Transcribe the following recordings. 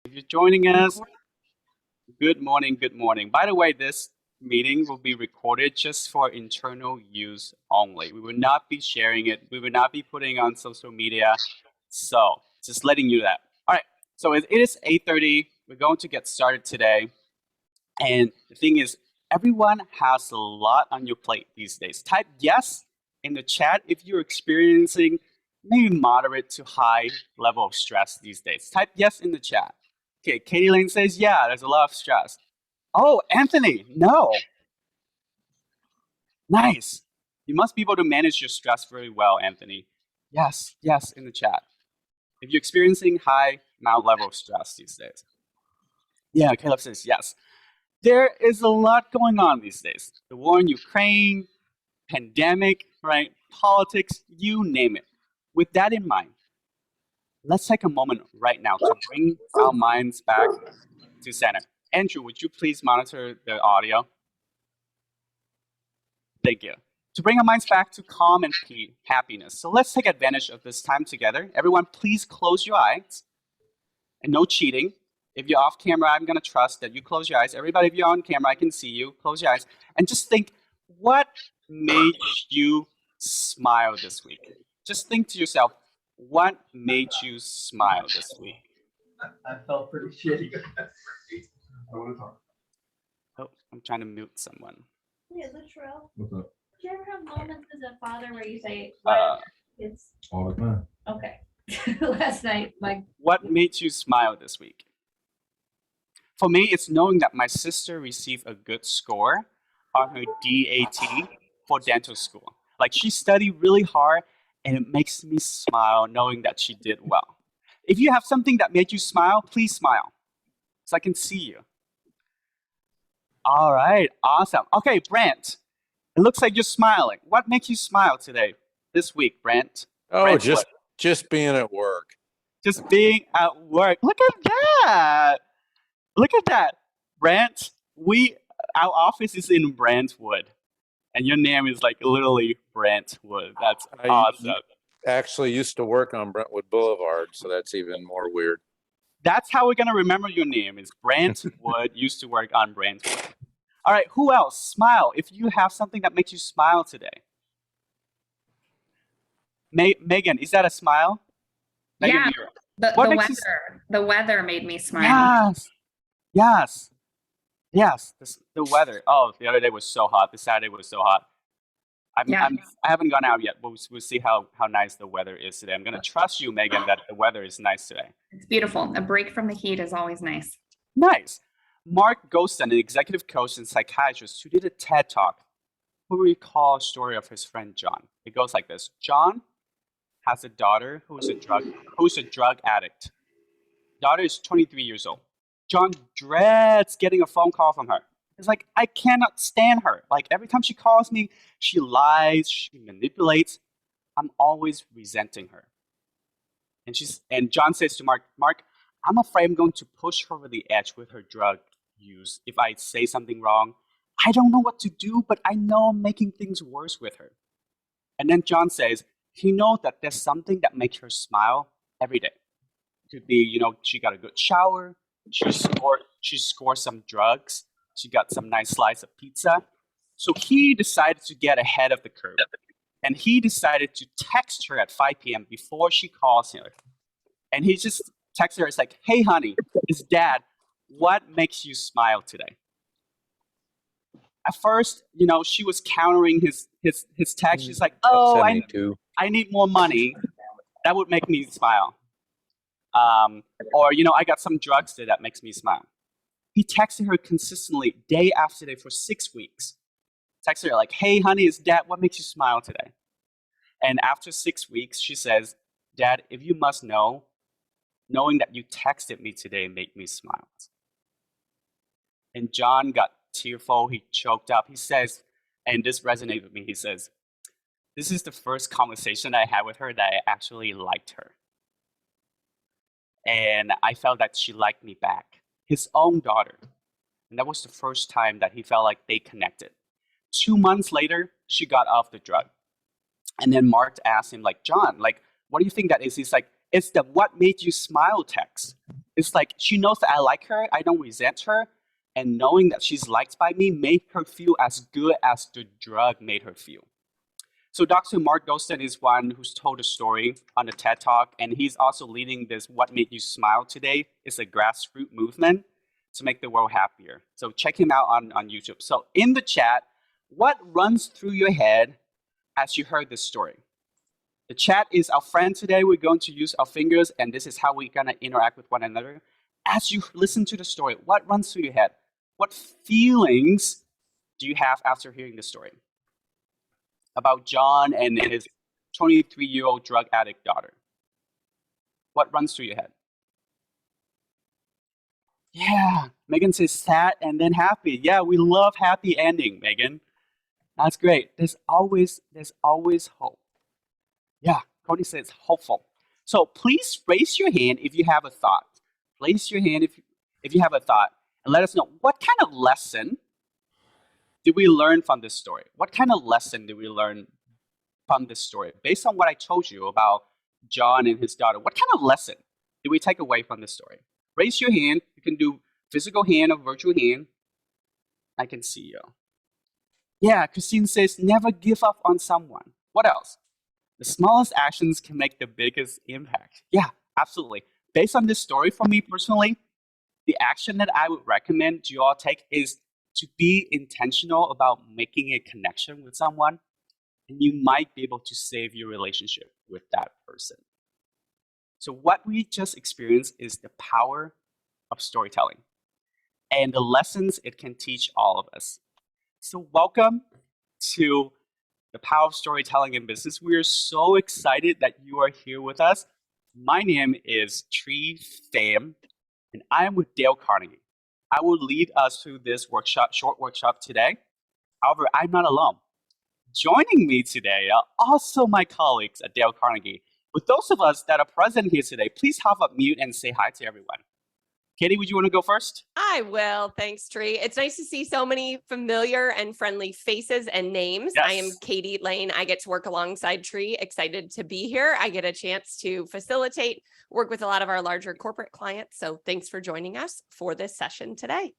If you're joining us, good morning, good morning. By the way, this meeting will be recorded just for internal use only. We will not be sharing it. We will not be putting it on social media. So, just letting you that. All right. So it is 8:30. We're going to get started today. And the thing is, everyone has a lot on your plate these days. Type yes in the chat if you're experiencing maybe moderate to high level of stress these days. Type yes in the chat. Okay, Katie Lane says, yeah, there's a lot of stress. Oh, Anthony, no. Nice. You must be able to manage your stress very well, Anthony. Yes, yes, in the chat. If you're experiencing high amount level of stress these days. Yeah, Caleb says yes. There is a lot going on these days. The war in Ukraine, pandemic, right? Politics, you name it. With that in mind, let's take a moment right now to bring our minds back to center. Andrew, would you please monitor the audio? Thank you. To bring our minds back to calm and happiness. So let's take advantage of this time together. Everyone, please close your eyes. And no cheating. If you're off camera, I'm going to trust that you close your eyes. Everybody, if you're on camera, I can see you. Close your eyes. And just think, what made you smile this week? Just think to yourself, what made you smile this week? I felt pretty shitty. I want to talk. Oh, I'm trying to mute someone. Yeah, literal. What's up? Do you ever have moments as a father where you say, it's All the time. okay? Last night, like, What made you smile this week? For me, it's knowing that my sister received a good score on her DAT for dental school. Like, she studied really hard, and it makes me smile knowing that she did well. If you have something that made you smile, please smile so I can see you. All right, awesome. Okay, Brent, it looks like you're smiling. What makes you smile today, this week, Brent? Oh, Brent, just being at work. just being at work. Look at that. Look at that. Brent, our office is in Brentwood. And your name is like literally Brentwood. That's awesome. Actually used to work on Brentwood Boulevard, so that's even more weird. That's how we're gonna remember your name is Brentwood, used to work on Brentwood. All right, who else? Smile. If you have something that makes you smile today. Megan, is that a smile? Yeah, Megan, the weather made me smile. Yes. The weather. Oh, the other day was so hot. The Saturday was so hot. I haven't gone out yet, but we'll see how nice the weather is today. I'm gonna trust you, Megan, that the weather is nice today. It's beautiful. A break from the heat is always nice. Nice. Mark Ghoston, an executive coach and psychiatrist who did a TED Talk, who recall a story of his friend John. It goes like this. John has a daughter who's a drug addict. Daughter is 23 years old. John dreads getting a phone call from her. It's like, I cannot stand her. Like, every time she calls me, she lies, she manipulates. I'm always resenting her. And John says to Mark, I'm afraid I'm going to push her over the edge with her drug use if I say something wrong. I don't know what to do, but I know I'm making things worse with her. And then John says, he knows that there's something that makes her smile every day. It could be, she got a good shower, she scored some drugs, she got some nice slice of pizza. So he decided to get ahead of the curve. And he decided to text her at 5 p.m. before she calls him. And he just texted her, it's like, hey honey, it's dad. What makes you smile today? At first, she was countering his text. She's like, oh, I need more money. That would make me smile. Or, I got some drugs there that makes me smile. He texted her consistently day after day for 6 weeks. Texted her like, hey, honey, it's dad. What makes you smile today? And after 6 weeks, she says, Dad, if you must know, knowing that you texted me today made me smile. And John got tearful. He choked up. He says, and this resonated with me, he says, this is the first conversation I had with her that I actually liked her. And I felt that she liked me back. His own daughter. And that was the first time that he felt like they connected. 2 months later, she got off the drug. And then Mark asked him, like, John, like, what do you think that is? He's like, it's the what made you smile text. It's like she knows that I like her, I don't resent her, and knowing that she's liked by me made her feel as good as the drug made her feel. So Dr. Mark Goldston is one who's told a story on the TED Talk, and he's also leading this What Made You Smile Today. It's a grassroots movement to make the world happier. So check him out on YouTube. So in the chat, what runs through your head as you heard this story? The chat is our friend today. We're going to use our fingers, and this is how we're going to interact with one another. As you listen to the story, what runs through your head? What feelings do you have after hearing the story about John and his 23-year-old drug addict daughter? What runs through your head? Yeah, Megan says sad and then happy. Yeah, we love happy ending, Megan. That's great. There's always hope. Yeah, Cody says hopeful. So please raise your hand if you have a thought. Raise your hand if you have a thought, and let us know what kind of lesson did we learn from this story? What kind of lesson did we learn from this story? Based on what I told you about John and his daughter, what kind of lesson did we take away from this story? Raise your hand. You can do physical hand or virtual hand. I can see you. Yeah, Christine says, never give up on someone. What else? The smallest actions can make the biggest impact. Yeah, absolutely. Based on this story, for me personally, the action that I would recommend you all take is to be intentional about making a connection with someone, and you might be able to save your relationship with that person. So what we just experienced is the power of storytelling and the lessons it can teach all of us. So welcome to the power of storytelling in business. We are so excited that you are here with us. My name is Tree Pham, and I am with Dale Carnegie. I will lead us through this short workshop today. However, I'm not alone. Joining me today are also my colleagues at Dale Carnegie. With those of us that are present here today, please hop up mute and say hi to everyone. Katie, would you want to go first? I will. Thanks, Tree. It's nice to see so many familiar and friendly faces and names. Yes. I am Katie Lane. I get to work alongside Tree. Excited to be here. I get a chance to facilitate, work with a lot of our larger corporate clients. So thanks for joining us for this session today.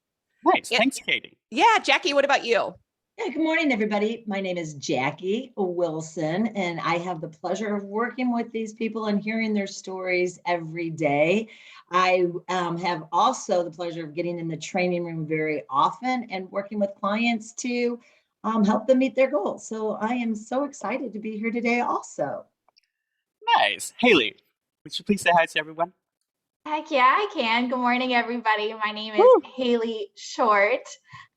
Nice. Yeah. Thanks, Katie. Yeah, Jackie, what about you? Yeah, good morning, everybody. My name is Jackie Wilson, and I have the pleasure of working with these people and hearing their stories every day. I have also the pleasure of getting in the training room very often and working with clients to help them meet their goals. So I am so excited to be here today also. Nice. Haley, would you please say hi to everyone? Heck yeah, I can. Good morning, everybody. My name is Haley Short.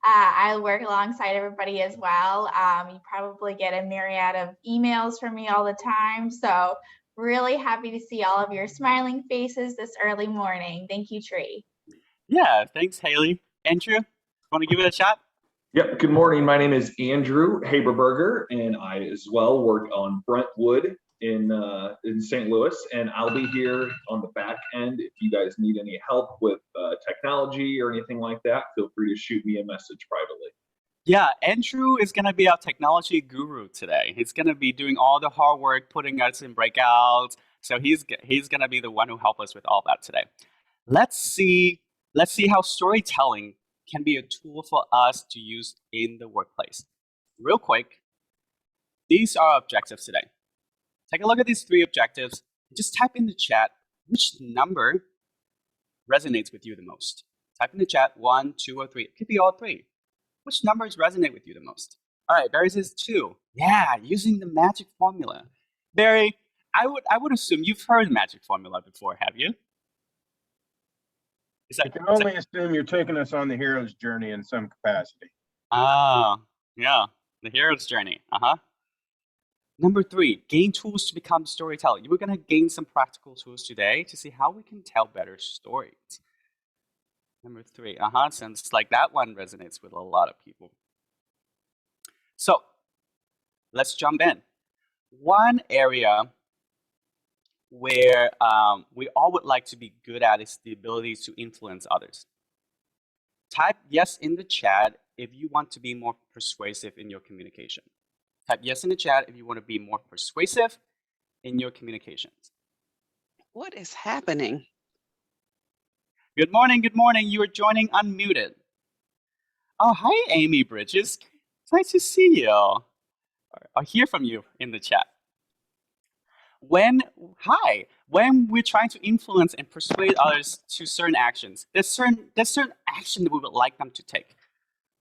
I work alongside everybody as well. You probably get a myriad of emails from me all the time. So really happy to see all of your smiling faces this early morning. Thank you, Tree. Yeah, thanks, Haley. Andrew, want to give it a shot? Yep. Good morning. My name is Andrew Haberberger, and I as well work on Brentwood in St. Louis, and I'll be here on the back end. If you guys need any help with technology or anything like that, feel free to shoot me a message privately. Yeah, Andrew is going to be our technology guru today. He's going to be doing all the hard work, putting us in breakouts. So he's going to be the one who help us with all that today. Let's see how storytelling can be a tool for us to use in the workplace. Real quick, these are our objectives today. Take a look at these 3 objectives. Just type in the chat which number resonates with you the most. Type in the chat 1, 2, or 3. It could be all 3. Which numbers resonate with you the most? All right, Barry says 2. Yeah, using the magic formula. Barry, I would assume you've heard the magic formula before, have you? I can only assume you're taking us on the hero's journey in some capacity. Ah, yeah, the hero's journey. Number 3, gain tools to become a storyteller. We're going to gain some practical tools today to see how we can tell better stories. Number 3, sounds like that one resonates with a lot of people. So, let's jump in. One area where we all would like to be good at is the ability to influence others. Type yes in the chat if you want to be more persuasive in your communication. Type yes in the chat if you want to be more persuasive in your communications. What is happening? Good morning. Good morning. You are joining unmuted. Oh, hi, Amy Bridges. It's nice to see you. I'll hear from you in the chat. When we're trying to influence and persuade others to certain actions, there's certain action that we would like them to take,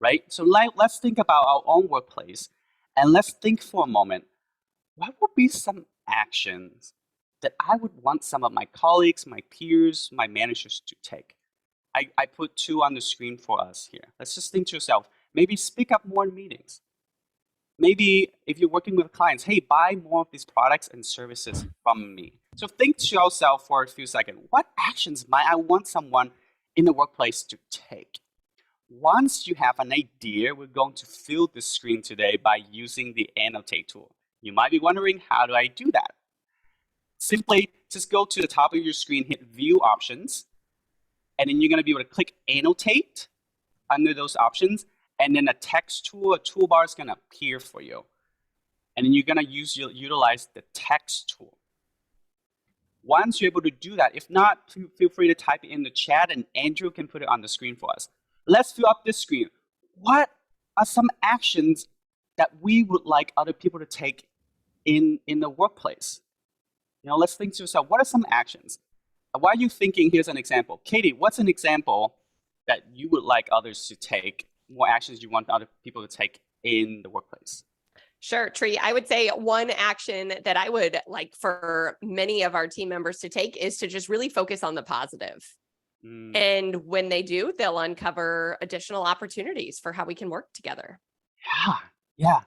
right? So let's think about our own workplace, and let's think for a moment, what would be some actions that I would want some of my colleagues, my peers, my managers to take? I put 2 on the screen for us here. Let's just think to yourself, maybe speak up more in meetings. Maybe if you're working with clients, hey, buy more of these products and services from me. So think to yourself for a few seconds, what actions might I want someone in the workplace to take? Once you have an idea, we're going to fill the screen today by using the annotate tool. You might be wondering, how do I do that? Simply just go to the top of your screen, hit view options, and then you're going to be able to click annotate under those options. And then a text tool, a toolbar is going to appear for you. And then you're going to utilize the text tool. Once you're able to do that, if not, feel free to type it in the chat and Andrew can put it on the screen for us. Let's fill up this screen. What are some actions that we would like other people to take in the workplace? Let's think to yourself, what are some actions? Why are you thinking, here's an example. Katie, what's an example that you would like others to take, more actions you want other people to take in the workplace? Sure, Tree. I would say one action that I would like for many of our team members to take is to just really focus on the positive. And when they do, they'll uncover additional opportunities for how we can work together. Yeah.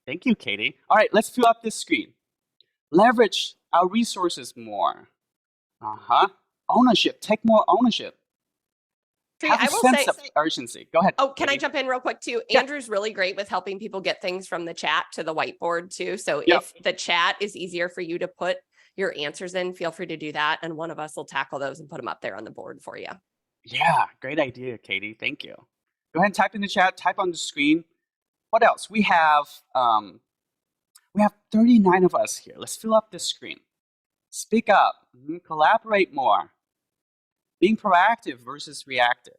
Thank you, Katie. All right, let's fill up this screen. Leverage our resources more. Ownership. Take more ownership. Tree, Have I a will sense say, of urgency. Go ahead. oh, can Katie. I jump in real quick too? Yeah. Andrew's really great with helping people get things from the chat to the whiteboard too. So Yep. if the chat is easier for you to put your answers in, feel free to do that. And one of us will tackle those and put them up there on the board for you. Yeah, great idea, Katie. Thank you. Go ahead and type in the chat, type on the screen. What else? We have 39 of us here. Let's fill up this screen. Speak up, collaborate more. Being proactive versus reactive.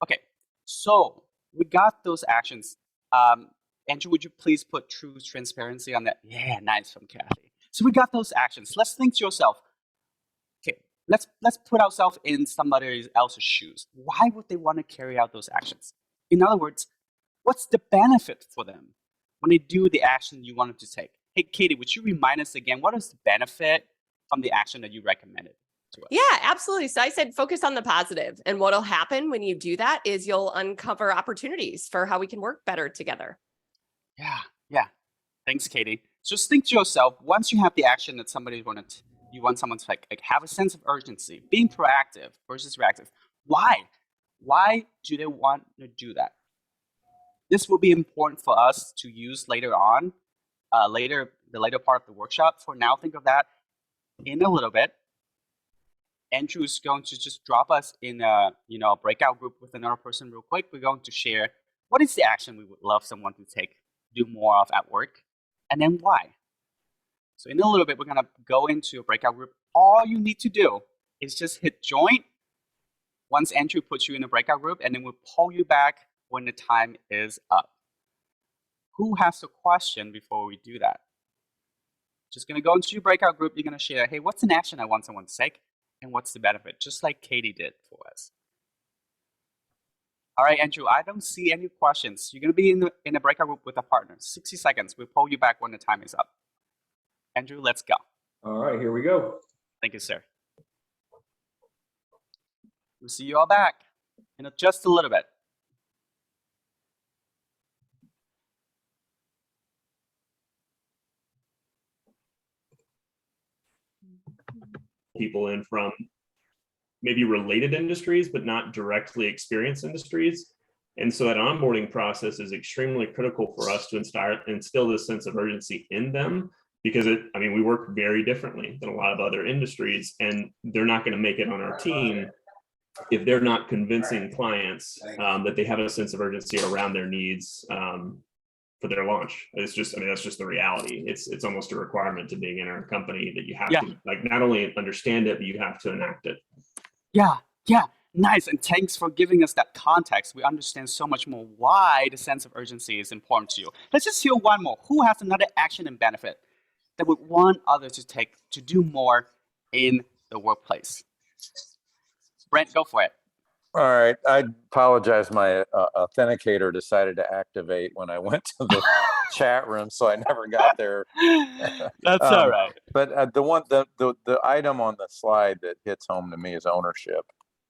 Okay, so we got those actions. Andrew, would you please put true transparency on that? Yeah, nice from Kathy. So we got those actions. Let's think to yourself, okay, let's put ourselves in somebody else's shoes. Why would they want to carry out those actions? In other words, what's the benefit for them when they do the action you want them to take? Hey, Katie, would you remind us again, what is the benefit from the action that you recommended to us? Yeah, absolutely. So I said focus on the positive. And what'll happen when you do that is you'll uncover opportunities for how we can work better together. Yeah. Thanks, Katie. Just think to yourself, once you have the action that you want someone to like have a sense of urgency, being proactive versus reactive. Why? Why do they want to do that? This will be important for us to use later on, the later part of the workshop. For now, think of that in a little bit. Andrew is going to just drop us in a breakout group with another person real quick. We're going to share what is the action we would love someone to do more of at work, and then why. So in a little bit, we're going to go into a breakout group. All you need to do is just hit join once Andrew puts you in a breakout group, and then we'll pull you back when the time is up. Who has a question before we do that? Just going to go into your breakout group. You're going to share, hey, what's an action I want someone to take, and what's the benefit? Just like Katie did for us. All right, Andrew, I don't see any questions. You're going to be in a breakout group with a partner. 60 seconds. We'll pull you back when the time is up. Andrew, let's go. All right, here we go. Thank you, sir. We'll see you all back in just a little bit. People in from maybe related industries, but not directly experienced industries. And so that onboarding process is extremely critical for us to instill this sense of urgency in them, because we work very differently than a lot of other industries, and they're not going to make it on our team if they're not convincing clients that they have a sense of urgency around their needs for their launch. It's just, I mean, that's just the reality. It's almost a requirement to being in our company that you have to like not only understand it, but you have to enact it. Yeah, nice. And thanks for giving us that context. We understand so much more why the sense of urgency is important to you. Let's just hear one more. Who has another action and benefit that would want others to take to do more in the workplace? Brent, go for it. All right. I apologize. My authenticator decided to activate when I went to the chat room, so I never got there. That's all right. But the item on the slide that hits home to me is ownership.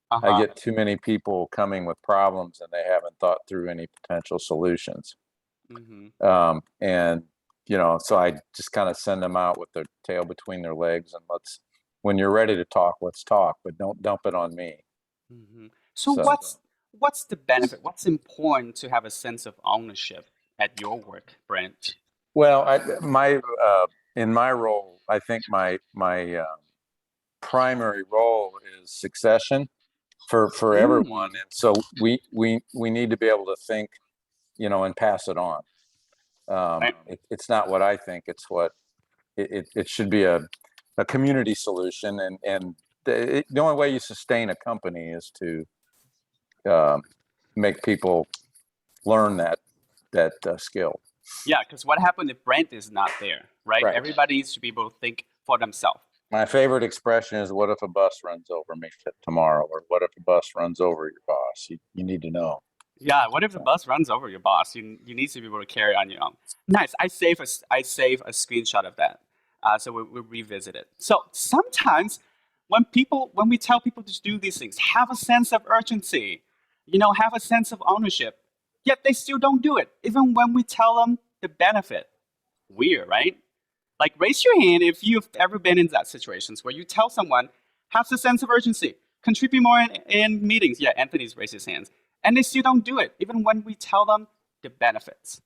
I get too many people coming with problems and they haven't thought through any potential solutions. And so I just kind of send them out with their tail between their legs and when you're ready to talk, let's talk, but don't dump it on me. So what's the benefit? What's important to have a sense of ownership at your work, Brent? Well, in my role, I think my primary role is succession for everyone, and so we need to be able to think, and pass it on. It's not what I think; it's what it should be a community solution, and the only way you sustain a company is to make people learn that skill. Yeah, because what happened if Brent is not there, right? Everybody needs to be able to think for themselves. My favorite expression is, what if a bus runs over me tomorrow? Or what if a bus runs over your boss? You need to know. Yeah, what if the bus runs over your boss? You need to be able to carry on your own. Nice. I save a screenshot of that. So we'll revisit it. So sometimes when we tell people to do these things, have a sense of urgency, have a sense of ownership, yet they still don't do it, even when we tell them the benefit. Weird, right? Like, raise your hand if you've ever been in that situations where you tell someone, have a sense of urgency, contribute more in meetings. Yeah, Anthony's raised his hands. And they still don't do it, even when we tell them the benefits.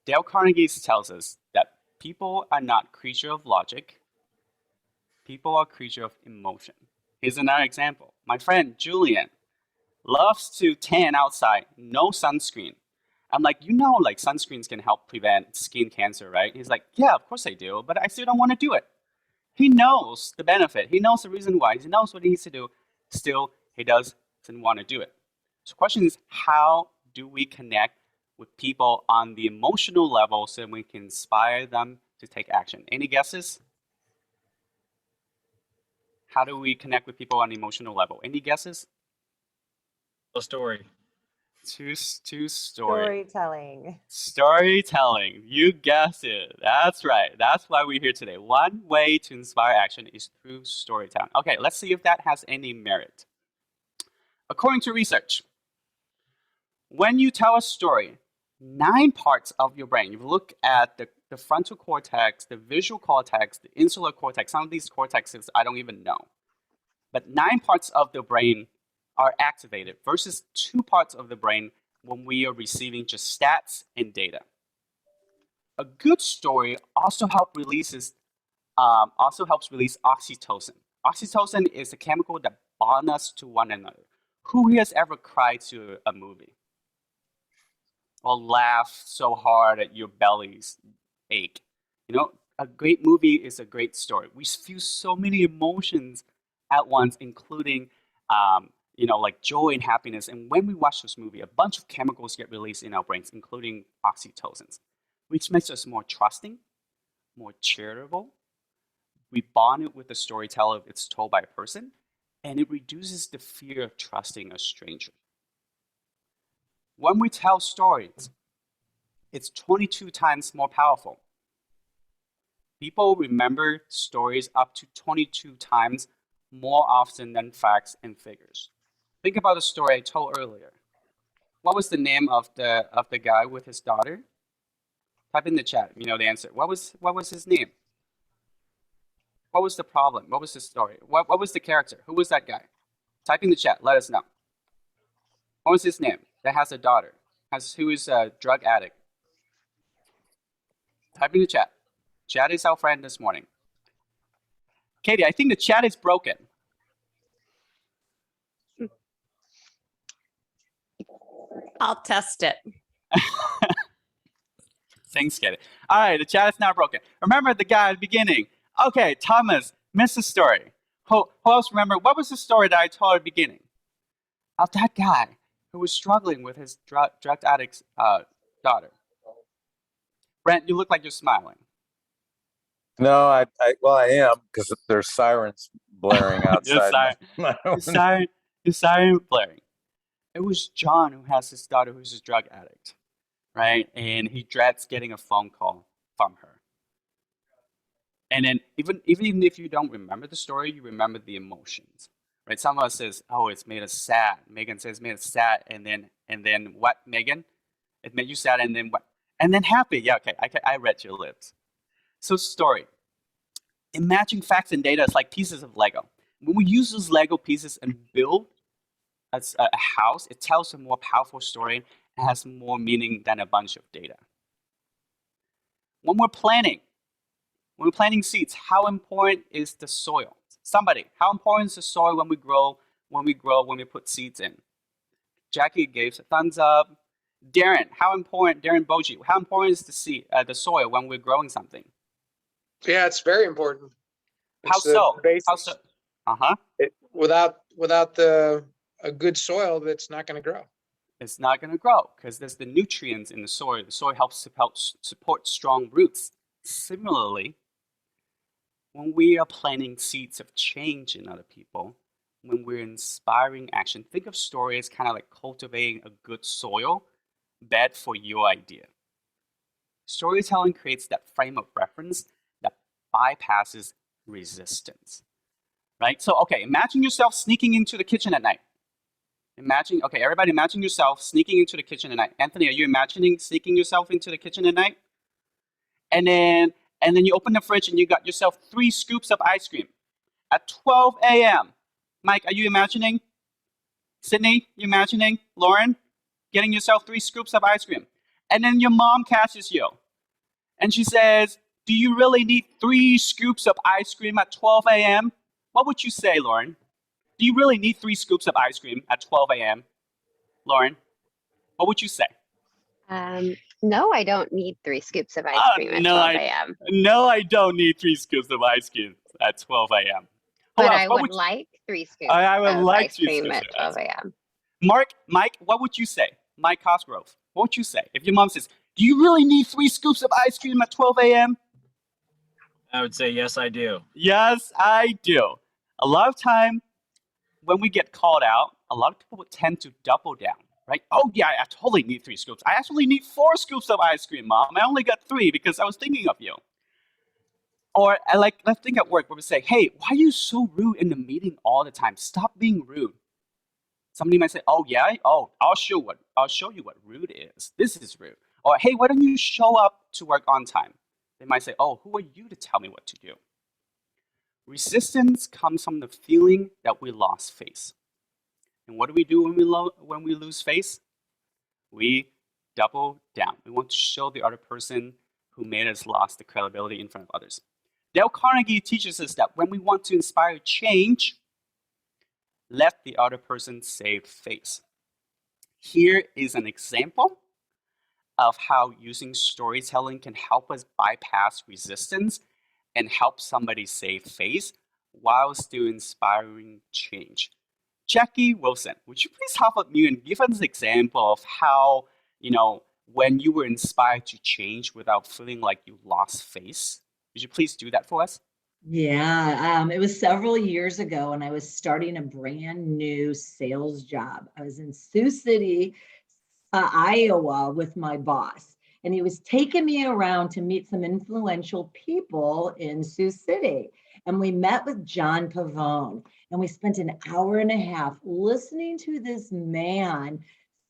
Dale Carnegie tells us that people are not creatures of logic. People are creatures of emotion. Here's another example. My friend Julian loves to tan outside, no sunscreen. I'm like, like sunscreens can help prevent skin cancer, right? He's like, yeah, of course I do, but I still don't want to do it. He knows the benefit. He knows the reason why. He knows what he needs to do. Still, he doesn't want to do it. So the question is, how do we connect with people on the emotional level so we can inspire them to take action? Any guesses? How do we connect with people on the emotional level? Any guesses? A story. Storytelling. You guessed it. That's right. That's why we're here today. One way to inspire action is through storytelling. Okay, let's see if that has any merit. According to research, when you tell a story, 9 parts of your brain, you look at the frontal cortex, the visual cortex, the insular cortex, some of these cortexes I don't even know, but 9 parts of the brain are activated versus 2 parts of the brain when we are receiving just stats and data. A good story also helps release oxytocin. Oxytocin is a chemical that bonds us to one another. Who has ever cried to a movie? Or laughed so hard that your bellies ache? A great movie is a great story. We feel so many emotions at once, including like joy and happiness. And when we watch this movie, a bunch of chemicals get released in our brains, including oxytocins, which makes us more trusting, more charitable. We bond it with the storyteller if it's told by a person, and it reduces the fear of trusting a stranger. When we tell stories, it's 22 times more powerful. People remember stories up to 22 times more often than facts and figures. Think about the story I told earlier. What was the name of the guy with his daughter? Type in the chat, the answer. What was his name? What was the problem? What was the story? What was the character? Who was that guy? Type in the chat, let us know. What was his name that has a daughter? Who is a drug addict? Type in the chat. Chat is our friend this morning. Katie, I think the chat is broken. I'll test it. Things get it. All right, the chat is now broken. Remember the guy at the beginning. Okay, Thomas, missed the story. Who else remember? What was the story that I told at the beginning? Of that guy who was struggling with his drug addict's daughter. Brent, you look like you're smiling. No, I am, because there's sirens blaring outside my window. Your siren blaring. It was John who has his daughter who's a drug addict, right? And he dreads getting a phone call from her. And then even if you don't remember the story, you remember the emotions, right? Some of us says, "Oh, it's made us sad." Megan says, "Made us sad," and then what, Megan? It made you sad, and then what? And then happy. Yeah, okay. I read your lips. So story. Imagine facts and data as like pieces of Lego. When we use those Lego pieces and build as a house, it tells a more powerful story and has more meaning than a bunch of data. When we're planting seeds, how important is the soil? Somebody, how important is the soil when we put seeds in? Jackie gave a thumbs up. Darren Boji, how important is the soil when we're growing something? Yeah, it's very important. How so? Without a good soil, that's not going to grow. It's not going to grow because there's the nutrients in the soil. The soil helps support strong roots. Similarly, when we are planting seeds of change in other people, when we're inspiring action, think of stories kind of like cultivating a good soil bed for your idea. Storytelling creates that frame of reference that bypasses resistance, right? So, okay, imagine yourself sneaking into the kitchen at night. Everybody imagine yourself sneaking into the kitchen at night. Anthony, are you imagining sneaking yourself into the kitchen at night? And then you open the fridge and you got yourself 3 scoops of ice cream at 12 a.m. Mike, are you imagining? Sydney, you imagining? Lauren, getting yourself 3 scoops of ice cream. And then your mom catches you. And she says, "Do you really need 3 scoops of ice cream at 12 a.m.? What would you say, Lauren? Do you really need 3 scoops of ice cream at 12 a.m.? Lauren, what would you say? No, I don't need 3 scoops of ice cream at 12 a.m. No, I don't need 3 scoops of ice cream at 12 a.m. But I would like 3 scoops of ice cream at 12 a.m. Mike, what would you say? Mike Cosgrove, what would you say if your mom says, "Do you really need 3 scoops of ice cream at 12 a.m.? I would say, yes, I do. Yes, I do. A lot of time when we get called out, a lot of people would tend to double down, right? Oh yeah, I totally need 3 scoops. I actually need 4 scoops of ice cream, Mom. I only got 3 because I was thinking of you. Or let's think at work where we say, "Hey, why are you so rude in the meeting all the time? Stop being rude." Somebody might say, "Oh yeah, I'll show you what rude is. This is rude." Or, "Hey, why don't you show up to work on time?" They might say, "Oh, who are you to tell me what to do?" Resistance comes from the feeling that we lost face. And what do we do when we lose face? We double down. We want to show the other person who made us lost the credibility in front of others. Dale Carnegie teaches us that when we want to inspire change, let the other person save face. Here is an example of how using storytelling can help us bypass resistance and help somebody save face while still inspiring change. Jackie Wilson, would you please hop up mute and give us an example of how, when you were inspired to change without feeling like you lost face? Would you please do that for us? Yeah, it was several years ago and I was starting a brand new sales job. I was in Sioux City, Iowa with my boss, and he was taking me around to meet some influential people in Sioux City. And we met with John Pavone, and we spent an hour and a half listening to this man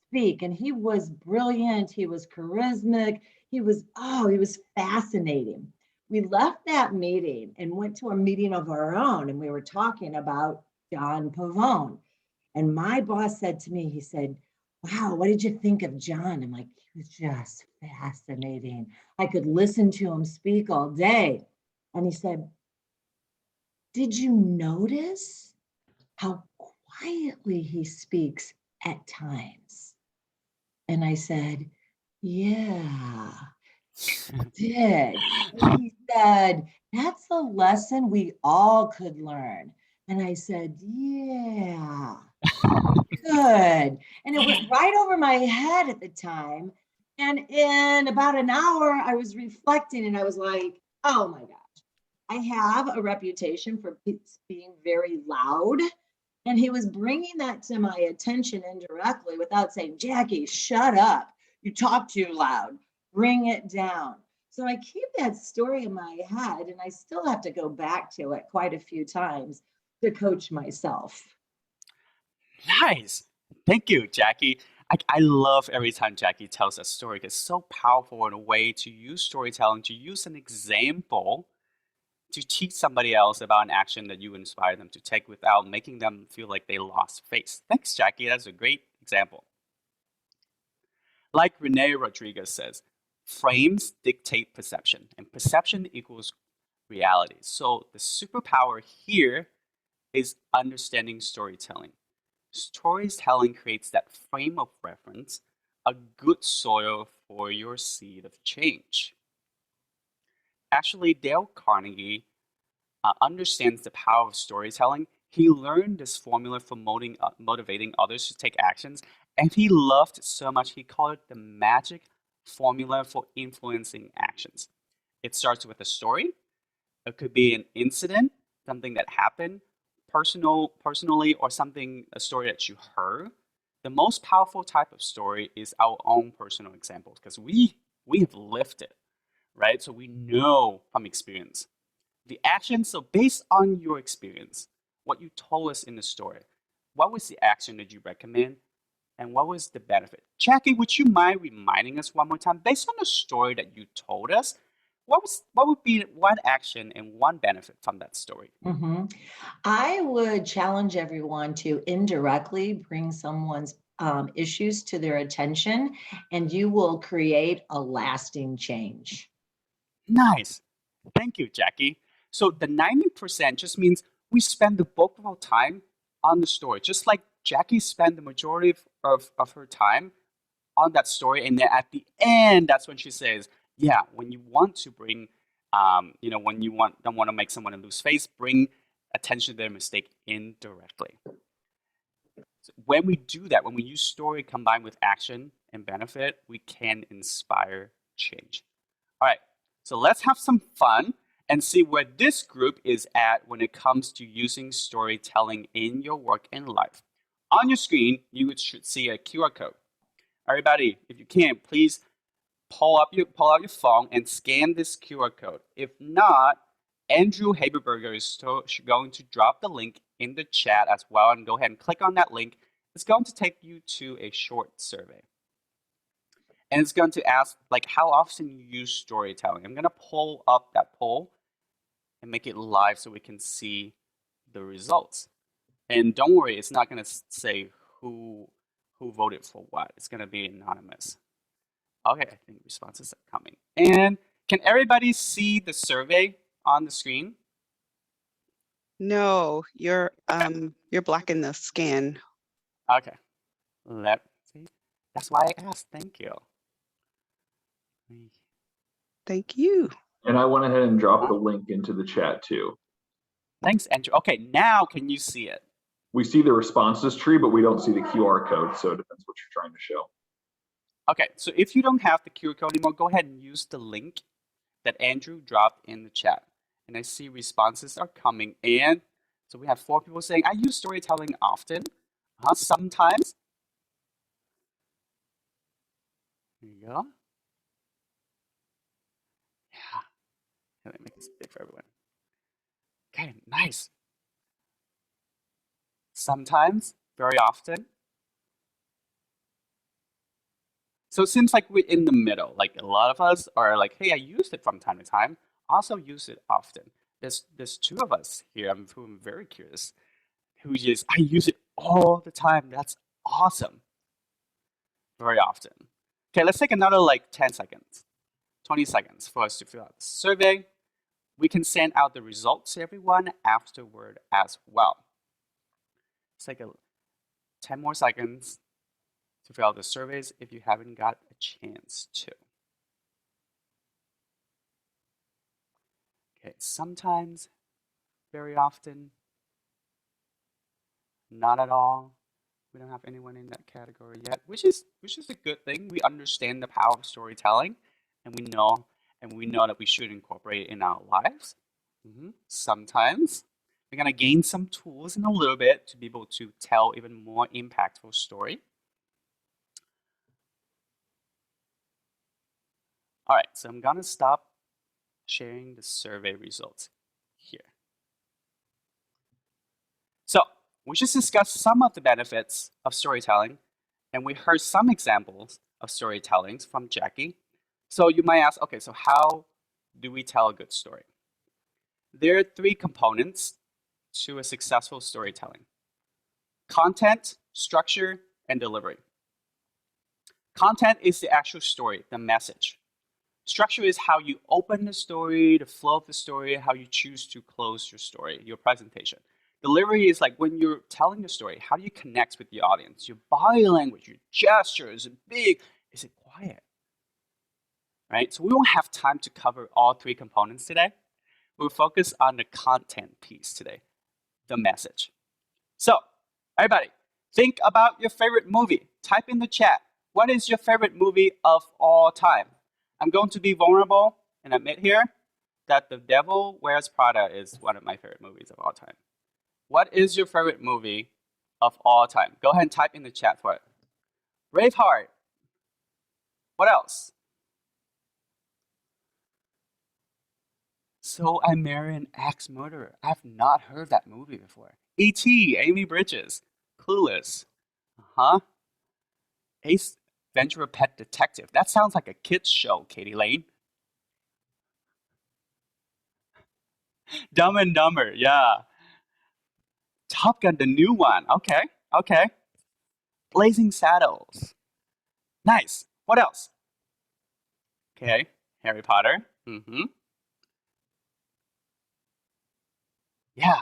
speak. And he was brilliant. He was charismatic. He was fascinating. We left that meeting and went to a meeting of our own, and we were talking about John Pavone. And my boss said to me, he said, "Wow, what did you think of John?" I'm like, "He was just fascinating. I could listen to him speak all day." And he said, "Did you notice how quietly he speaks at times?" And I said, "Yeah." did. And he said, that's a lesson we all could learn. And I said, yeah, good. And it went right over my head at the time. And in about an hour, I was reflecting and I was like, oh my gosh, I have a reputation for being very loud. And he was bringing that to my attention indirectly without saying, Jackie, shut up. You talk too loud. Bring it down. So I keep that story in my head and I still have to go back to it quite a few times to coach myself. Nice. Thank you, Jackie. I love every time Jackie tells a story. It's so powerful in a way to use storytelling, to use an example to teach somebody else about an action that you inspire them to take without making them feel like they lost face. Thanks, Jackie. That's a great example. Like Rene Rodriguez says, frames dictate perception, and perception equals reality. So the superpower here is understanding storytelling. Storytelling creates that frame of reference, a good soil for your seed of change. Actually, Dale Carnegie understands the power of storytelling. He learned this formula for motivating others to take actions, and he loved it so much he called it the magic formula for influencing actions. It starts with a story. It could be an incident, something that happened personally, or a story that you heard. The most powerful type of story is our own personal examples because we have lived it, right? So we know from experience. The action, so based on your experience, what you told us in the story, what was the action that you recommend and what was the benefit? Jackie, would you mind reminding us one more time, based on the story that you told us, what would be one action and one benefit from that story? I would challenge everyone to indirectly bring someone's issues to their attention, and you will create a lasting change. Nice. Thank you, Jackie. So the 90% just means we spend the bulk of our time on the story, just like Jackie spent the majority of her time on that story. And then at the end, that's when she says, yeah, when you want to bring, when you don't want to make someone lose face, bring attention to their mistake indirectly. So when we do that, when we use story combined with action and benefit, we can inspire change. All right, so let's have some fun and see where this group is at when it comes to using storytelling in your work and life. On your screen, you should see a QR code. Everybody, if you can, please pull out your phone and scan this QR code. If not, Andrew Haberberger is going to drop the link in the chat as well, and go ahead and click on that link. It's going to take you to a short survey. And it's going to ask like how often you use storytelling. I'm going to pull up that poll and make it live so we can see the results. And don't worry, it's not going to say who voted for what. It's going to be anonymous. Okay, I think responses are coming. And can everybody see the survey on the screen? No, you're black in the scan. Okay. Let's see. That's why I asked. Thank you. Thank you. And I went ahead and dropped the link into the chat too. Thanks, Andrew. Okay, now can you see it? We see the responses tree, but we don't see the QR code, so it depends what you're trying to show. Okay, so if you don't have the QR code anymore, go ahead and use the link that Andrew dropped in the chat. And I see responses are coming in. So we have 4 people saying, I use storytelling often, sometimes. There you go. Yeah. Let me make this big for everyone. Okay, nice. Sometimes, very often. So it seems like we're in the middle. Like a lot of us are like, hey, I use it from time to time. Also use it often. There's 2 of us here who I'm very curious. Who is, I use it all the time. That's awesome. Very often. Okay, let's take another like 10 seconds, 20 seconds for us to fill out the survey. We can send out the results to everyone afterward as well. Let's take 10 more seconds to fill out the surveys if you haven't got a chance to. Okay, sometimes, very often, not at all. We don't have anyone in that category yet, which is a good thing. We understand the power of storytelling, and we know that we should incorporate it in our lives. Sometimes we're gonna gain some tools in a little bit to be able to tell even more impactful story. All right, so I'm gonna stop sharing the survey results here. So we just discussed some of the benefits of storytelling, and we heard some examples of storytellings from Jackie. So you might ask, okay, so how do we tell a good story? There are 3 components to a successful storytelling: content, structure, and delivery. Content is the actual story, the message. Structure is how you open the story, the flow of the story, how you choose to close your story, your presentation. Delivery is like when you're telling the story, how do you connect with the audience? Your body language, your gesture, is it big? Is it quiet? Right? So we won't have time to cover all 3 components today. We'll focus on the content piece today, the message. So, everybody, think about your favorite movie. Type in the chat. What is your favorite movie of all time? I'm going to be vulnerable and admit here that The Devil Wears Prada is one of my favorite movies of all time. What is your favorite movie of all time? Go ahead and type in the chat for it. Braveheart. What else? So I Marry an Axe Murderer. I've not heard that movie before. E.T., Amy Bridges, Clueless. Ace Ventura Pet Detective. That sounds like a kid's show, Katie Lane. Dumb and Dumber, yeah. Top Gun, the new one. Okay. Blazing Saddles. Nice. What else? Okay, Harry Potter. Yeah,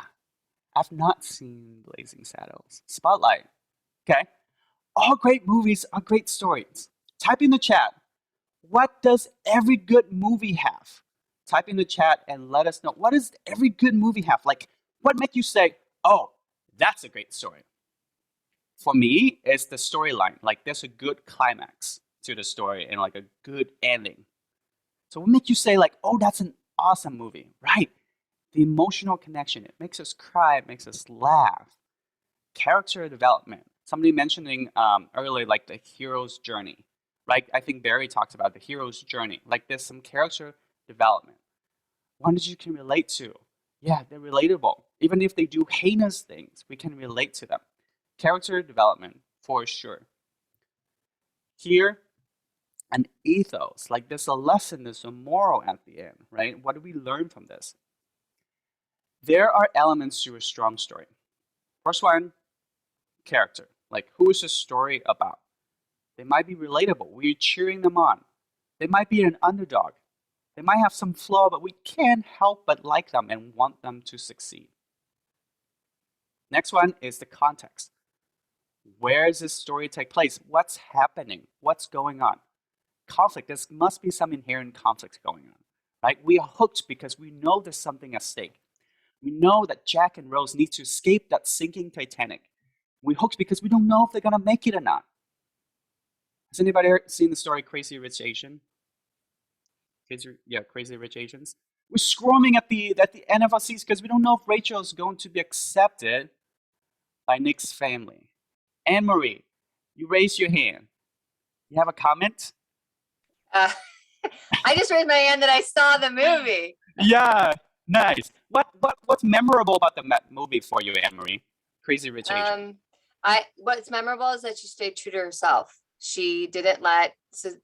I've not seen Blazing Saddles. Spotlight. Okay. All great movies are great stories. Type in the chat. What does every good movie have? Type in the chat and let us know. What does every good movie have? Like, what makes you say, oh, that's a great story? For me, it's the storyline. Like, there's a good climax to the story and like a good ending. So what makes you say like, oh, that's an awesome movie, right? The emotional connection. It makes us cry. It makes us laugh. Character development. Somebody mentioning earlier, like the hero's journey, right? I think Barry talks about the hero's journey. Like there's some character development. One that you can relate to. Yeah, they're relatable. Even if they do heinous things, we can relate to them. Character development, for sure. Here, an ethos. Like there's a lesson, there's a moral at the end, right? What do we learn from this? There are elements to a strong story. First one, character. Like, who is the story about? They might be relatable. We're cheering them on. They might be an underdog. They might have some flaw, but we can't help but like them and want them to succeed. Next one is the context. Where does this story take place? What's happening? What's going on? Conflict. There must be some inherent conflict going on, right? We are hooked because we know there's something at stake. We know that Jack and Rose need to escape that sinking Titanic. We're hooked because we don't know if they're gonna make it or not. Has anybody seen the story Crazy Rich Asian? Crazy Rich Asians. We're squirming at the end of our seats because we don't know if Rachel is going to be accepted by Nick's family. Anne Marie, you raise your hand. You have a comment? I just raised my hand that I saw the movie. Yeah, nice. What's memorable about the movie for you, Anne Marie? Crazy Rich Asian. What's memorable is that she stayed true to herself. She didn't let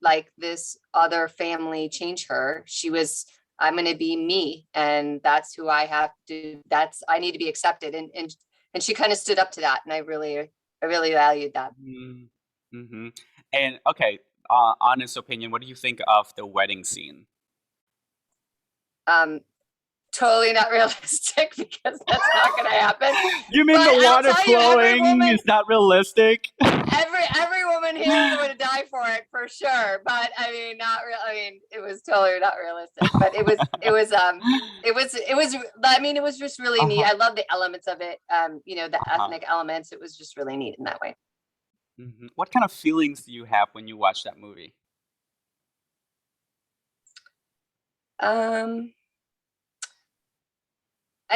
like this other family change her. She was, I'm going to be me, and that's who I have to. I need to be accepted, and she kind of stood up to that, and I really valued that. Mm-hmm. And okay, honest opinion, what do you think of the wedding scene? totally not realistic because that's not going to happen. You mean But the I'll water tell you, every flowing woman- is not realistic? Every woman here would die for it for sure. But I mean, not real. I mean, it was totally not realistic. But it was. I mean, it was just really neat. I love the elements of it. You know, the ethnic elements. It was just really neat in that way. Mm-hmm. What kind of feelings do you have when you watch that movie?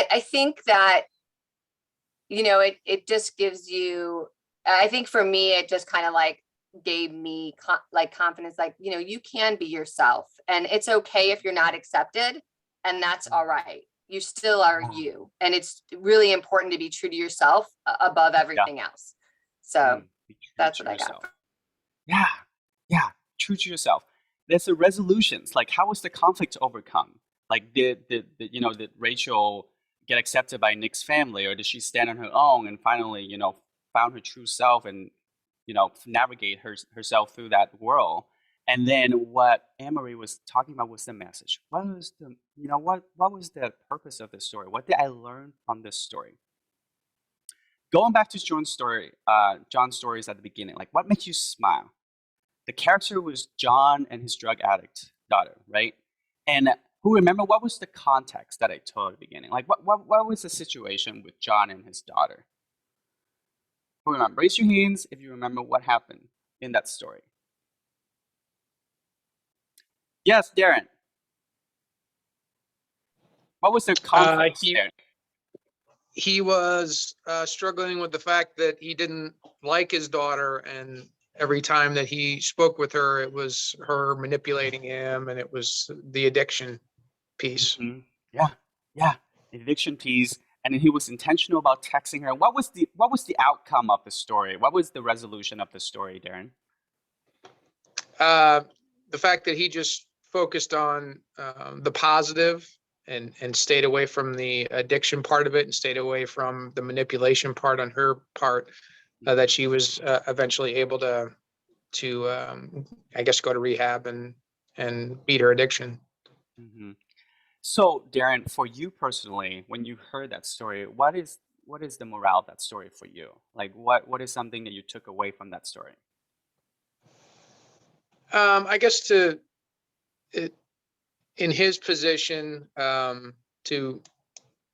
I think that, you know, it just gives you, I think for me, it just kind of like gave me like confidence, like, you know, you can be yourself and it's okay if you're not accepted, and that's all right. You still are you. And it's really important to be true to yourself above everything else. So that's what I got. Yeah, true to yourself. There's the resolutions. Like, how was the conflict overcome? Like, did Rachel get accepted by Nick's family, or did she stand on her own and finally, you know, found her true self and, you know, navigate herself through that world? And then what Anne-Marie was talking about was the message. What was what was the purpose of this story? What did I learn from this story? Going back to John's stories at the beginning, like, what makes you smile? The character was John and his drug addict daughter, right? And who remember what was the context that I told at the beginning? Like, what was the situation with John and his daughter? Who remember? Raise your hands if you remember what happened in that story. Yes, Darren. What was the conflict, Darren? He was struggling with the fact that he didn't like his daughter, and every time that he spoke with her, it was her manipulating him, and it was the addiction piece. Mm-hmm. Yeah, the addiction piece, and then he was intentional about texting her. What was the outcome of the story? What was the resolution of the story, Darren? The fact that he just focused on the positive and stayed away from the addiction part of it and stayed away from the manipulation part on her part, that she was eventually able to I guess go to rehab and beat her addiction. Mm-hmm. So, Darren, for you personally, when you heard that story, what is the morale of that story for you? Like, what is something that you took away from that story? I guess in his position, to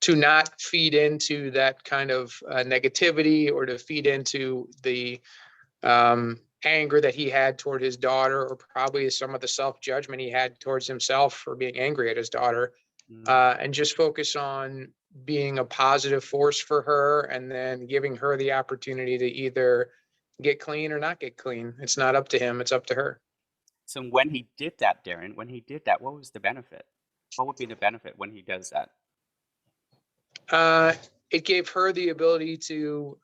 not feed into that kind of negativity, or to feed into the anger that he had toward his daughter, or probably some of the self-judgment he had towards himself for being angry at his daughter, and just focus on being a positive force for her, and then giving her the opportunity to either get clean or not get clean. It's not up to him, it's up to her. So when he did that, Darren, what was the benefit? What would be the benefit when he does that? It gave her the ability to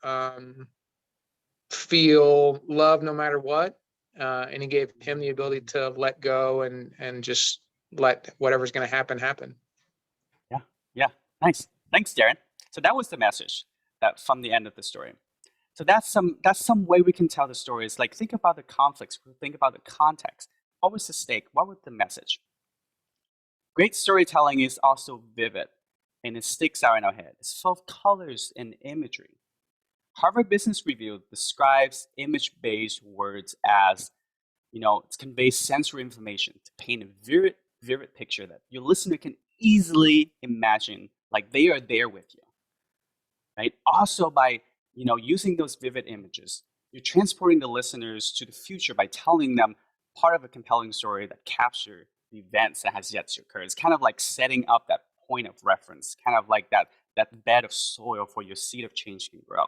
feel love no matter what, and it gave him the ability to let go and just let whatever's going to happen. Yeah, nice. Thanks, Darren. So that was the message from the end of the story. So that's some way we can tell the story. It's like, think about the conflicts, think about the context. What was the stake? What was the message? Great storytelling is also vivid, and it sticks out in our head. It's full of colors and imagery. Harvard Business Review describes image-based words as, it conveys sensory information to paint a vivid picture that your listener can easily imagine, like they are there with you, right? Also, by using those vivid images, you're transporting the listeners to the future by telling them part of a compelling story that captures the events that has yet to occur. It's kind of like setting up that point of reference, kind of like that bed of soil for your seed of change can grow.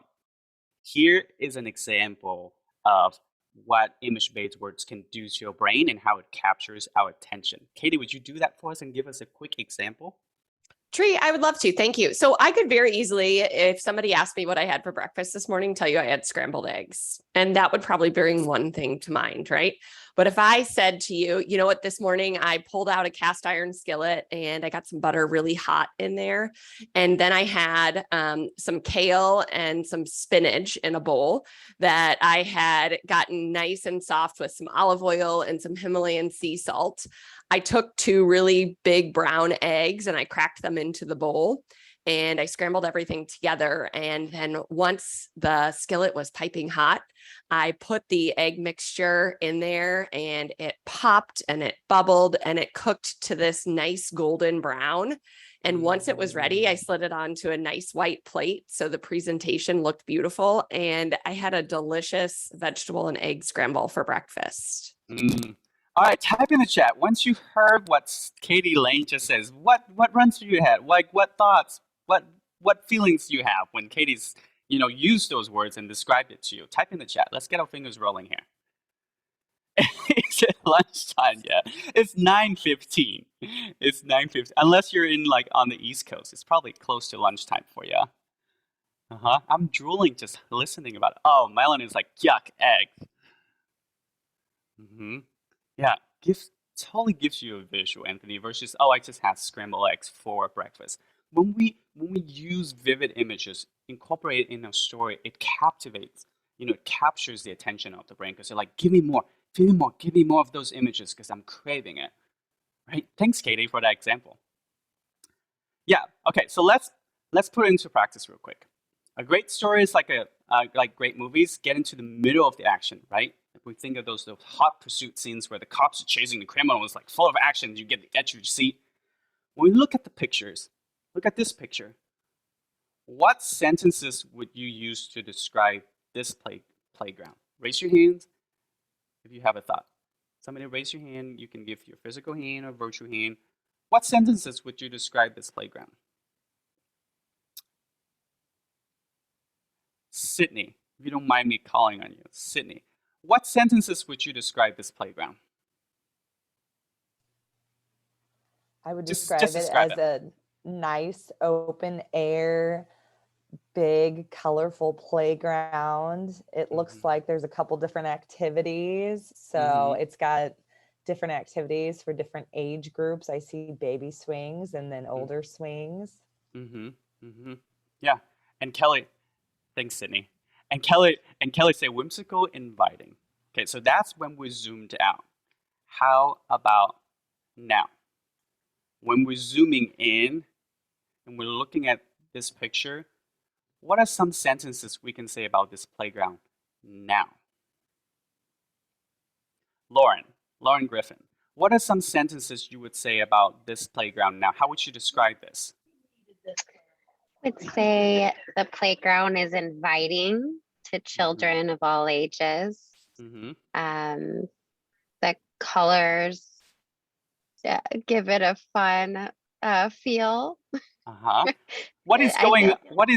Here is an example of what image-based words can do to your brain and how it captures our attention. Katie, would you do that for us and give us a quick example? Tree, I would love to. Thank you. So I could very easily, if somebody asked me what I had for breakfast this morning, tell you I had scrambled eggs. And that would probably bring one thing to mind, right? But if I said to you, you know what, this morning I pulled out a cast iron skillet and I got some butter really hot in there. And then I had some kale and some spinach in a bowl that I had gotten nice and soft with some olive oil and some Himalayan sea salt. I took 2 really big brown eggs and I cracked them into the bowl and I scrambled everything together. And then once the skillet was piping hot, I put the egg mixture in there and it popped and it bubbled and it cooked to this nice golden brown. And once it was ready, I slid it onto a nice white plate. So the presentation looked beautiful. And I had a delicious vegetable and egg scramble for breakfast. All right, type in the chat. Once you heard what Katie Lane just says, what runs through your head? Like what thoughts, what feelings do you have when Katie's, used those words and described it to you? Type in the chat. Let's get our fingers rolling here. It's lunchtime, yeah. It's 9:15. It's 9:15. Unless you're in on the East Coast, it's probably close to lunchtime for you. I'm drooling just listening about it. Oh, Melanie's like, yuck, egg. Yeah, totally gives you a visual, Anthony, versus, I just had scrambled eggs for breakfast. When we use vivid images, incorporate it in a story, it captivates, it captures the attention of the brain because they're like, give me more, give me more of those images because I'm craving it, right? Thanks, Katie, for that example. Yeah, okay, so let's put it into practice real quick. A great story is like great movies, get into the middle of the action, right? If we think of those hot pursuit scenes where the cops are chasing the criminals, like full of action, you get the edge of your seat. When we look at the pictures, look at this picture. What sentences would you use to describe this playground? Raise your hands if you have a thought. Somebody raise your hand. You can give your physical hand or virtual hand. What sentences would you describe this playground? Sydney, if you don't mind me calling on you. Sydney, what sentences would you describe this playground? I would describe it as a nice open air, big colorful playground. It looks like there's a couple different activities. So it's got different activities for different age groups. I see baby swings and then older swings. Yeah. And Kelly, thanks, Sydney. And Kelly say whimsical, inviting. Okay, so that's when we zoomed out. How about now? When we're zooming in and we're looking at this picture, what are some sentences we can say about this playground now? Lauren Griffin, what are some sentences you would say about this playground now? How would you describe this? I would say the playground is inviting to children of all ages. The colors give it a fun feel. What is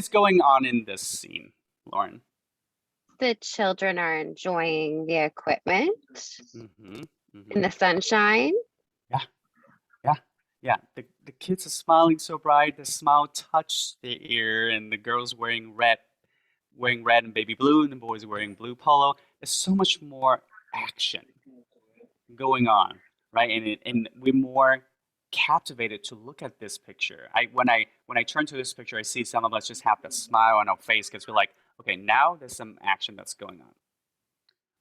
going on in this scene, Lauren? The children are enjoying the equipment in the sunshine. Yeah. The kids are smiling so bright. The smile touched their ear, and the girls wearing red and baby blue, and the boys wearing blue polo. There's so much more action going on, right? And we're more captivated to look at this picture. When I turn to this picture, I see some of us just have that smile on our face because we're like, okay, now there's some action that's going on,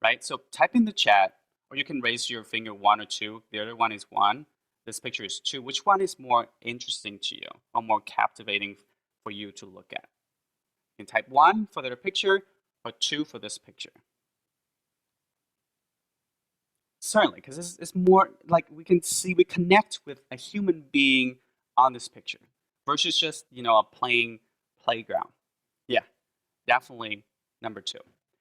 right? So type in the chat, or you can raise your finger 1 or 2. The other one is 1. This picture is 2. Which one is more interesting to you or more captivating for you to look at? You can type 1 for the picture or 2 for this picture. Certainly, because it's more like we connect with a human being on this picture versus just, a plain playground. Yeah, definitely number 2.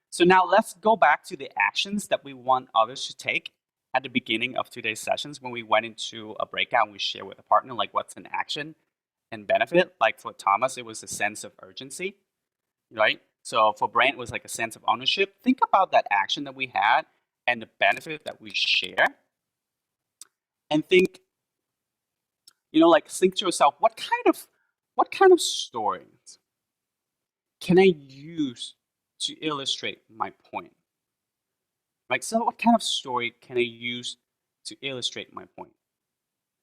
So now let's go back to the actions that we want others to take at the beginning of today's sessions when we went into a breakout and we share with a partner, like what's an action and benefit. Like for Thomas, it was a sense of urgency, right? So for Brent, it was like a sense of ownership. Think about that action that we had and the benefit that we share. And think, think to yourself, what kind of stories can I use to illustrate my point? Right? So what kind of story can I use to illustrate my point?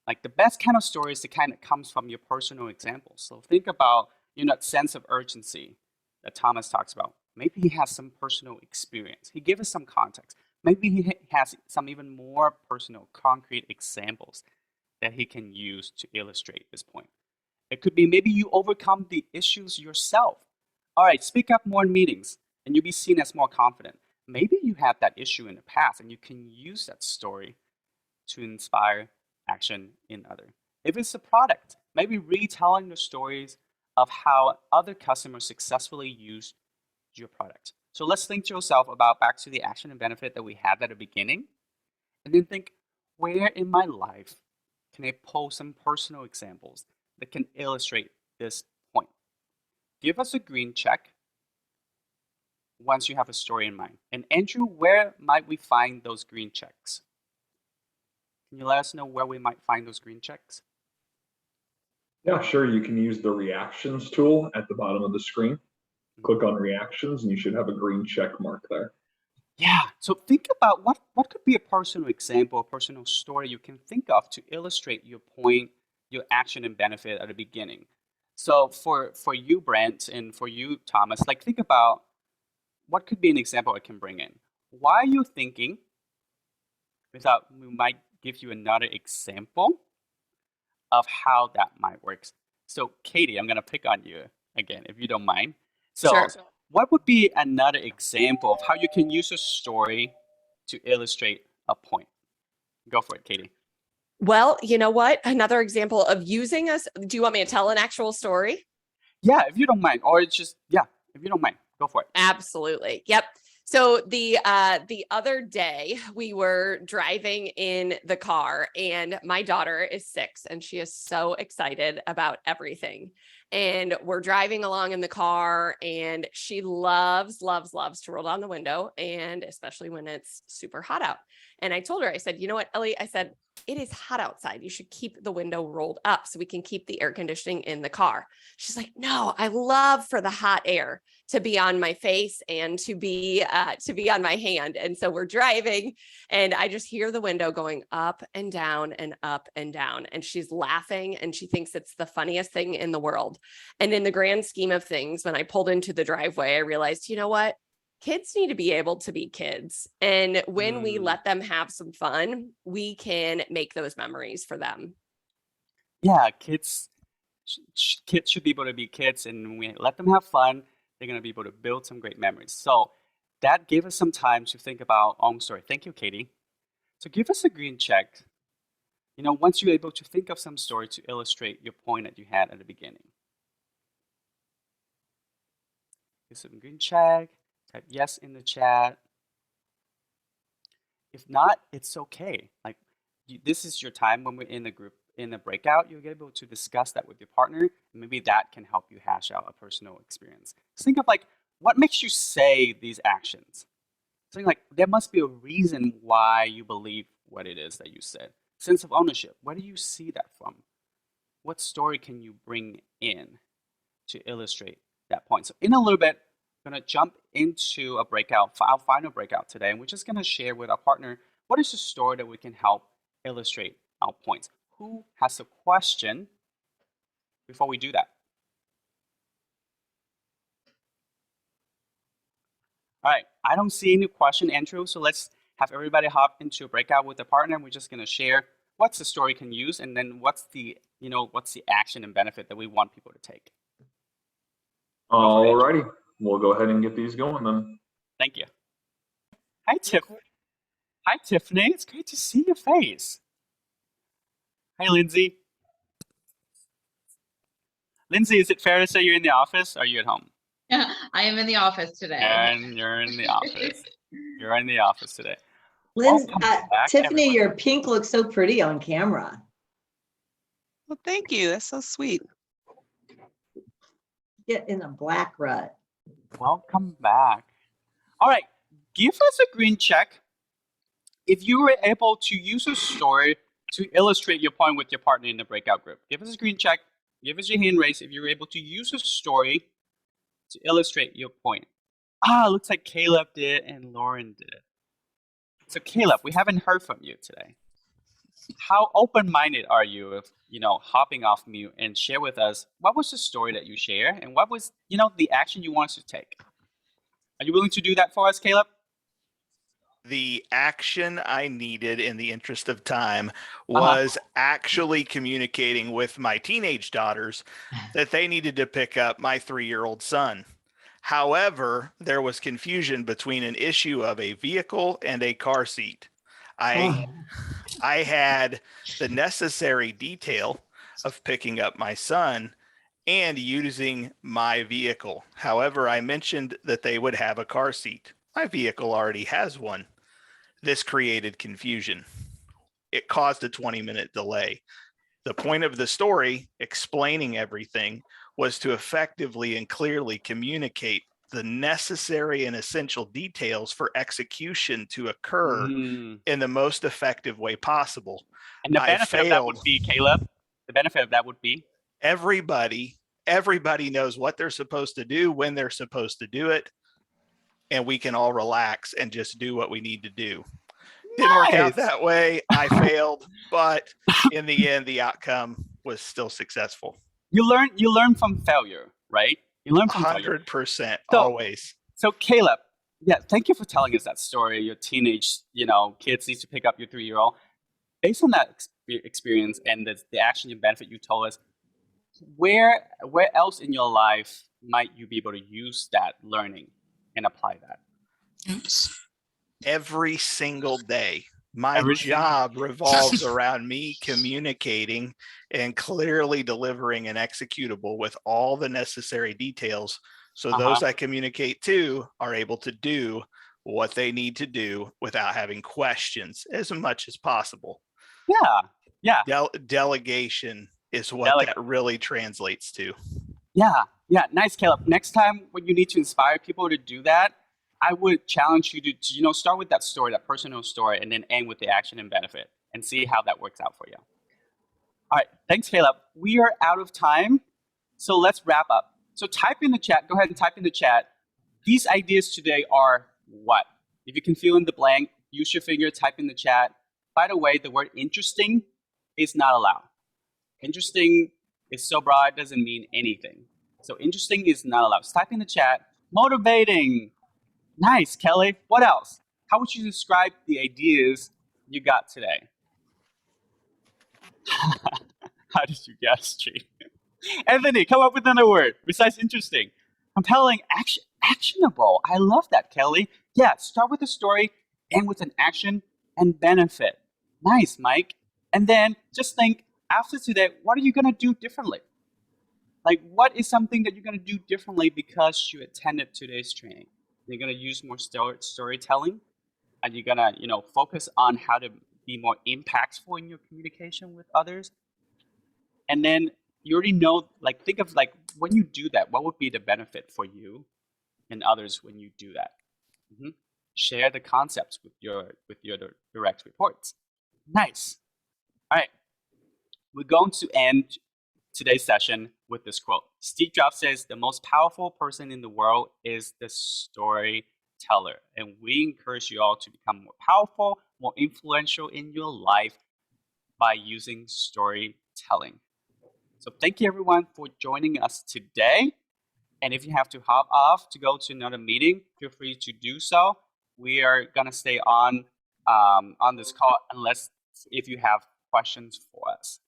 Like the best kind of story is the kind that comes from your personal examples. So think about, that sense of urgency that Thomas talks about. Maybe he has some personal experience. He gave us some context. maybe he has some even more personal, concrete examples that he can use to illustrate this point. It could be maybe you overcome the issues yourself. All right, speak up more in meetings and you'll be seen as more confident. Maybe you had that issue in the past and you can use that story to inspire action in others. If it's a product, maybe retelling the stories of how other customers successfully used your product. So let's think to yourself about back to the action and benefit that we had at the beginning, and then think, where in my life can I pull some personal examples that can illustrate this point? Give us a green check once you have a story in mind. And Andrew, where might we find those green checks? Can you let us know where we might find those green checks? Yeah, sure. You can use the reactions tool at the bottom of the screen. Click on reactions and you should have a green check mark there. Yeah, so think about what could be a personal example, a personal story you can think of to illustrate your point, your action and benefit at the beginning. So for you, Brent, and for you, Thomas, like think about what could be an example I can bring in. Why are you thinking, without, we might give you another example of how that might work. So Katie, I'm gonna pick on you again, if you don't mind. So Sure. what would be another example of how you can use a story to illustrate a point? Go for it, Katie. Well, you know what? Another example of using us. Do you want me to tell an actual story? Yeah, if you don't mind, or it's just, yeah, if you don't mind, go for it. Absolutely. Yep. So the other day we were driving in the car and my daughter is 6 and she is so excited about everything. And we're driving along in the car and she loves to roll down the window, and especially when it's super hot out. And I told her, I said, you know what, Ellie, I said, it is hot outside. You should keep the window rolled up so we can keep the air conditioning in the car. She's like, no, I love for the hot air to be on my face and to be on my hand. And so we're driving and I just hear the window going up and down and up and down. And she's laughing and she thinks it's the funniest thing in the world. And in the grand scheme of things, when I pulled into the driveway, I realized, you know what? Kids need to be able to be kids. And when we let them have some fun, we can make those memories for them. Yeah, kids should be able to be kids, and when we let them have fun, they're going to be able to build some great memories. So that gave us some time to think about our own story. Thank you, Katie. So give us a green check, you know, once you're able to think of some story to illustrate your point that you had at the beginning. Give some green check, type yes in the chat. If not, it's okay. Like this is your time when we're in the group, in the breakout, you'll get able to discuss that with your partner. And maybe that can help you hash out a personal experience. Just think of like, what makes you say these actions? Something like, there must be a reason why you believe what it is that you said. Sense of ownership, where do you see that from? What story can you bring in to illustrate that point? So in a little bit, I'm going to jump into a breakout, our final breakout today, and we're just going to share with our partner, what is the story that we can help illustrate our points? Who has a question before we do that? All right, I don't see any question, Andrew, so let's have everybody hop into a breakout with a partner. We're just going to share what's the story can use, and then what's the action and benefit that we want people to take. All righty, we'll go ahead and get these going then. Thank you. Hi, Hi, Tiffany. It's great to see your face. Hi, Lindsay. Lindsay, is it fair to say you're in the office or are you at home? I am in the office today. And you're in the office. You're in the office today. Tiffany, your pink looks so pretty on camera. Well, thank you. That's so sweet. Get in a black rut. Welcome back. All right, give us a green check if you were able to use a story to illustrate your point with your partner in the breakout group. Give us a green check. Give us your hand raise if you were able to use a story to illustrate your point. Looks like Caleb did and Lauren did. So Caleb, we haven't heard from you today. How open-minded are you of, hopping off mute and share with us what was the story that you share and what was, the action you want us to take? Are you willing to do that for us, Caleb? the action I needed in the interest of time was actually communicating with my teenage daughters that they needed to pick up my 3-year-old son. However, there was confusion between an issue of a vehicle and a car seat. I had the necessary detail of picking up my son and using my vehicle. However, I mentioned that they would have a car seat. My vehicle already has one. This created confusion. It caused a 20-minute delay. The point of the story, explaining everything, was to effectively and clearly communicate the necessary and essential details for execution to occur in the most effective way possible. And the benefit of that would be, Caleb, the benefit of that would be? Everybody knows what they're supposed to do, when they're supposed to do it, and we can all relax and just do what we need to do. Didn't work out that way. I failed, but in the end, the outcome was still successful. You learn from failure, right? You learn from 100%, always. So Caleb, yeah, thank you for telling us that story. Your teenage, kids need to pick up your 3-year-old. Based on that experience and the action and benefit you told us, where else in your life might you be able to use that learning and apply that? Every single day. My job revolves around me communicating and clearly delivering an executable with all the necessary details so those I communicate to are able to do what they need to do without having questions as much as possible. Yeah. Delegation is what that really translates to. Yeah. Nice, Caleb. Next time when you need to inspire people to do that, I would challenge you to start with that story, that personal story, and then end with the action and benefit and see how that works out for you. All right. Thanks, Caleb. We are out of time, so let's wrap up. So type in the chat. Go ahead and type in the chat. These ideas today are what? If you can fill in the blank, use your finger, type in the chat. By the way, the word interesting is not allowed. Interesting is so broad, it doesn't mean anything. So interesting is not allowed. So type in the chat. Motivating. Nice, Kelly. What else? How would you describe the ideas you got today? How did you guess, G? Anthony, come up with another word besides interesting. Compelling, actionable. I love that, Kelly. Yeah, start with a story, end with an action and benefit. Nice, Mike. And then just think, after today, what are you going to do differently? Like, what is something that you're going to do differently because you attended today's training? You're going to use more storytelling, and you're going to, focus on how to be more impactful in your communication with others. And then you already know, think of when you do that, what would be the benefit for you and others when you do that? Share the concepts with your direct reports. Nice. All right. We're going to end today's session with this quote. Steve Jobs says, the most powerful person in the world is the storyteller. And we encourage you all to become more powerful, more influential in your life by using storytelling. So thank you everyone for joining us today. And if you have to hop off to go to another meeting, feel free to do so. We are gonna stay on this call unless if you have questions for us.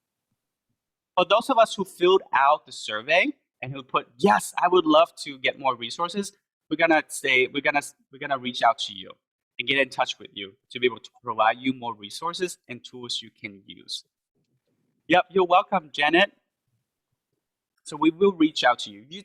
For those of us who filled out the survey and who put, yes, I would love to get more resources, we're gonna reach out to you and get in touch with you to be able to provide you more resources and tools you can use. Yep, you're welcome, Janet. So we will reach out to you.